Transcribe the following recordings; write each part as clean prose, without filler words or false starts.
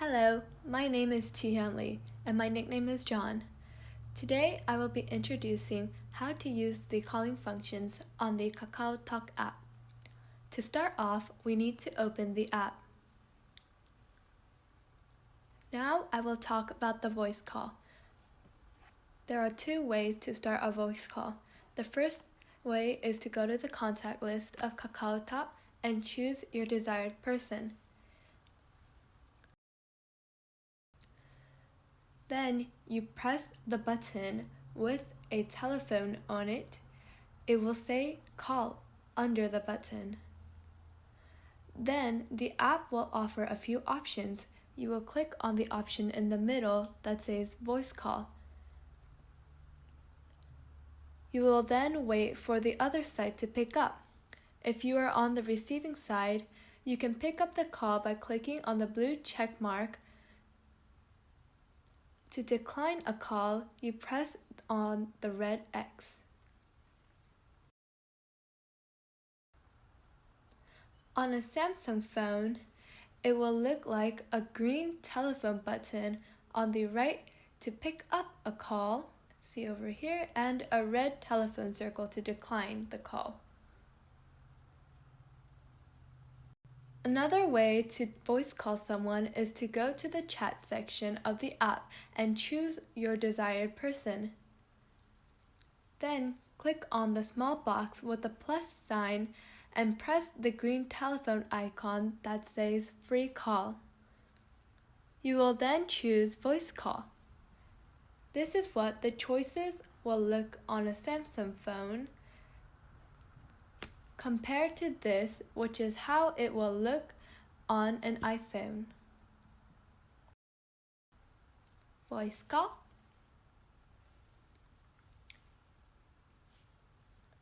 Hello, my name is Tihyun Lee, and my nickname is John. Today, I will be introducing how to use the calling functions on the KakaoTalk app. To start off, we need to open the app. Now, I will talk about the voice call. There are two ways to start a voice call. The first way is to go to the contact list of KakaoTalk and choose your desired person. Then you press the button with a telephone on it. It will say call under the button. Then the app will offer a few options. You will click on the option in the middle that says voice call. You will then wait for the other side to pick up. If you are on the receiving side, you can pick up the call by clicking on the blue check mark. To decline a call, you press on the red X. On a Samsung phone, it will look like a green telephone button on the right to pick up a call, see over here, and a red telephone circle to decline the call. Another way to voice call someone is to go to the chat section of the app and choose your desired person. Then click on the small box with the plus sign and press the green telephone icon that says free call. You will then choose voice call. This is what the choices will look on a Samsung phone, compared to this, which is how it will look on an iPhone. Voice call.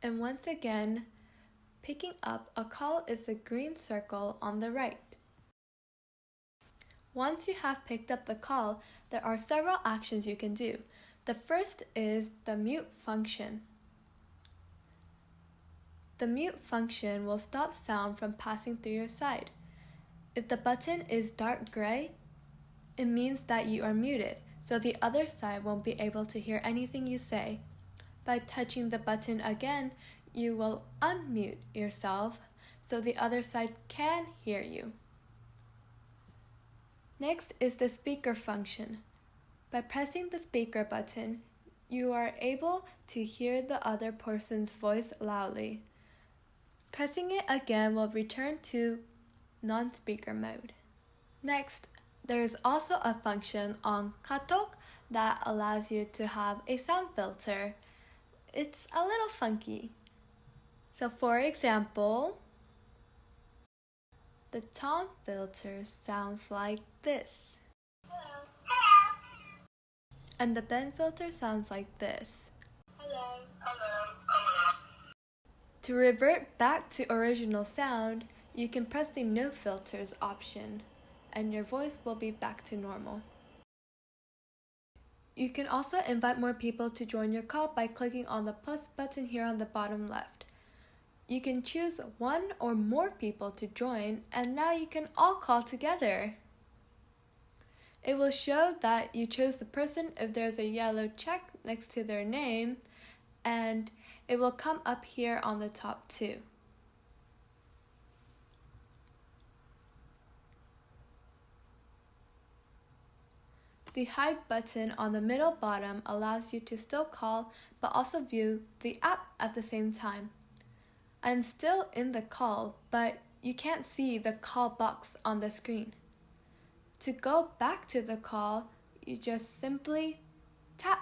And once again, picking up a call is the green circle on the right. Once you have picked up the call, there are several actions you can do. The first is the mute function. The mute function will stop sound from passing through your side. If the button is dark gray, it means that you are muted, so the other side won't be able to hear anything you say. By touching the button again, you will unmute yourself, so the other side can hear you. Next is the speaker function. By pressing the speaker button, you are able to hear the other person's voice loudly. Pressing it again will return to non-speaker mode. Next, there is also a function on KakaoTalk that allows you to have a sound filter. It's a little funky. So for example, the tone filter sounds like this. Hello. Hello. And the bend filter sounds like this. Hello. Hello. To revert back to original sound, you can press the No Filters option, and your voice will be back to normal. You can also invite more people to join your call by clicking on the plus button here on the bottom left. You can choose one or more people to join, and now you can all call together. It will show that you chose the person if there's a yellow check next to their name, and it will come up here on the top too. The hide button on the middle bottom allows you to still call but also view the app at the same time. I'm still in the call, but you can't see the call box on the screen. To go back to the call, you just simply tap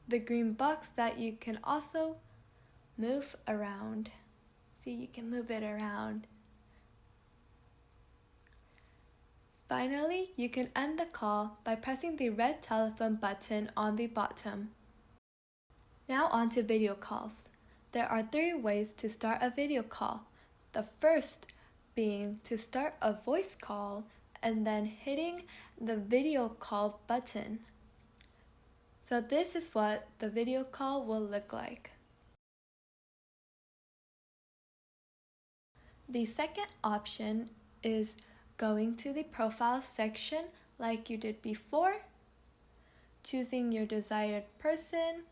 the green box that you can also move around. See, you can move it around. Finally, you can end the call by pressing the red telephone button on the bottom. Now on to video calls. There are 3 ways to start a video call. The first being to start a voice call and then hitting the video call button. So this is what the video call will look like. The second option is going to the profile section like you did before, choosing your desired person,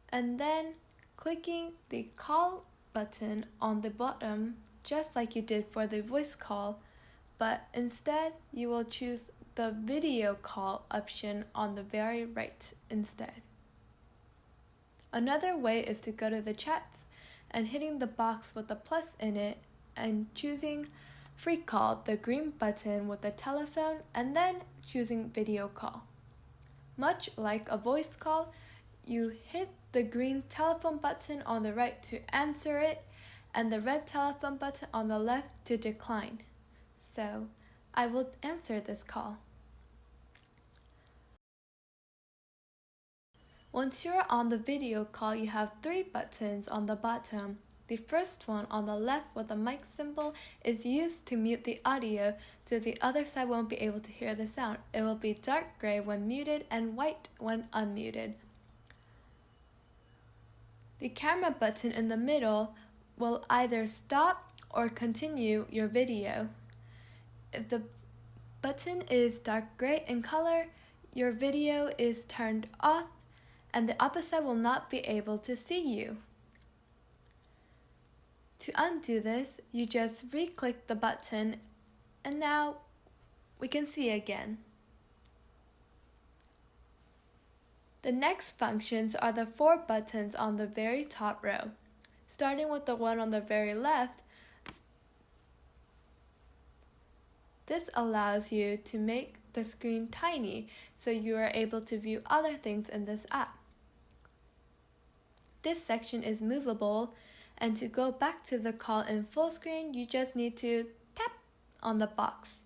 and then clicking the call button on the bottom just like you did for the voice call, but instead you will choose the video call option on the very right instead. Another way is to go to the chats and hitting the box with the plus in it and choosing free call, the green button with the telephone, and then choosing video call. Much like a voice call, you hit the green telephone button on the right to answer it and the red telephone button on the left to decline. So I will answer this call. Once you're on the video call, you have 3 buttons on the bottom. The first one on the left with the mic symbol is used to mute the audio, so the other side won't be able to hear the sound. It will be dark gray when muted and white when unmuted. The camera button in the middle will either stop or continue your video. If the button is dark gray in color, your video is turned off and the opposite will not be able to see you. To undo this, you just re-click the button and now we can see again. The next functions are the 4 buttons on the very top row. Starting with the one on the very left, this allows you to make the screen tiny so you are able to view other things in this app. This section is movable, and to go back to the call in full screen, you just need to tap on the box.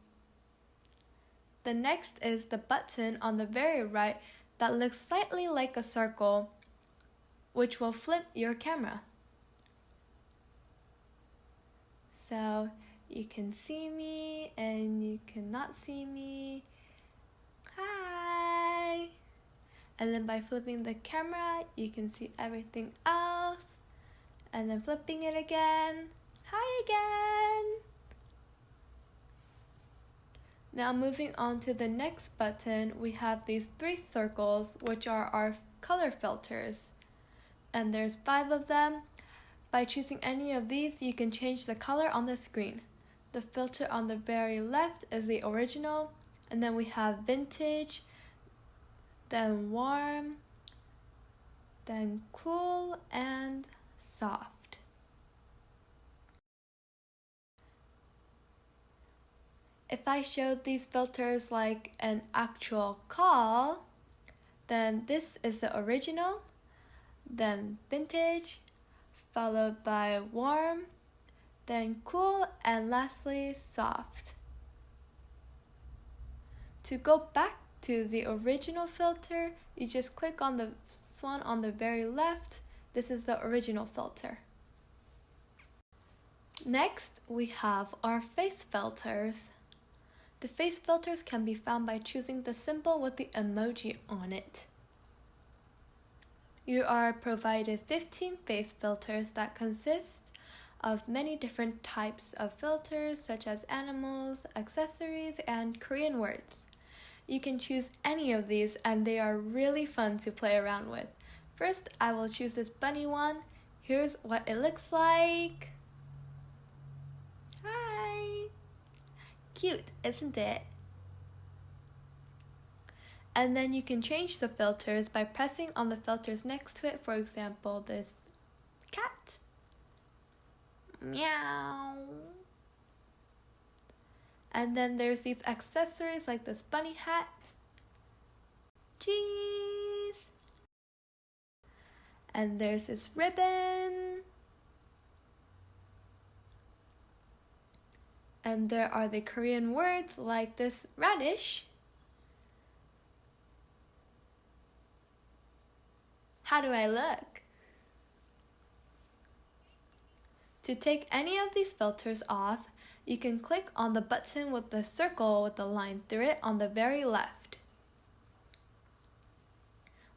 The next is the button on the very right that looks slightly like a circle, which will flip your camera. So you can see me and you cannot see me. Hi! And then by flipping the camera, you can see everything else. And then flipping it again. Hi again! Now moving on to the next button, we have these 3 circles, which are our color filters. And there's 5 of them. By choosing any of these, you can change the color on the screen. The filter on the very left is the original, and then we have vintage, then warm, then cool, and soft. If I showed these filters like an actual call, then this is the original, then vintage, followed by warm, then cool, and lastly soft. To go back to the original filter, you just click on the one on the very left. This is the original filter. Next, we have our face filters. The face filters can be found by choosing the symbol with the emoji on it. You are provided 15 face filters that consist of many different types of filters such as animals, accessories, and Korean words. You can choose any of these and they are really fun to play around with. First, I will choose this bunny one. Here's what it looks like. Hi! Cute, isn't it? And then you can change the filters by pressing on the filters next to it. For example, this cat. Meow. And then there's these accessories like this bunny hat. Cheese. And there's this ribbon. And there are the Korean words like this radish. How do I look? To take any of these filters off, you can click on the button with the circle with the line through it on the very left.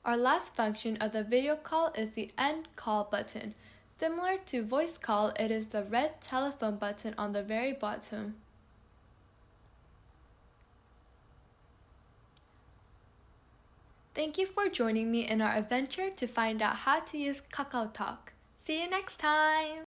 Our last function of the video call is the end call button. Similar to voice call, it is the red telephone button on the very bottom. Thank you for joining me in our adventure to find out how to use KakaoTalk. See you next time!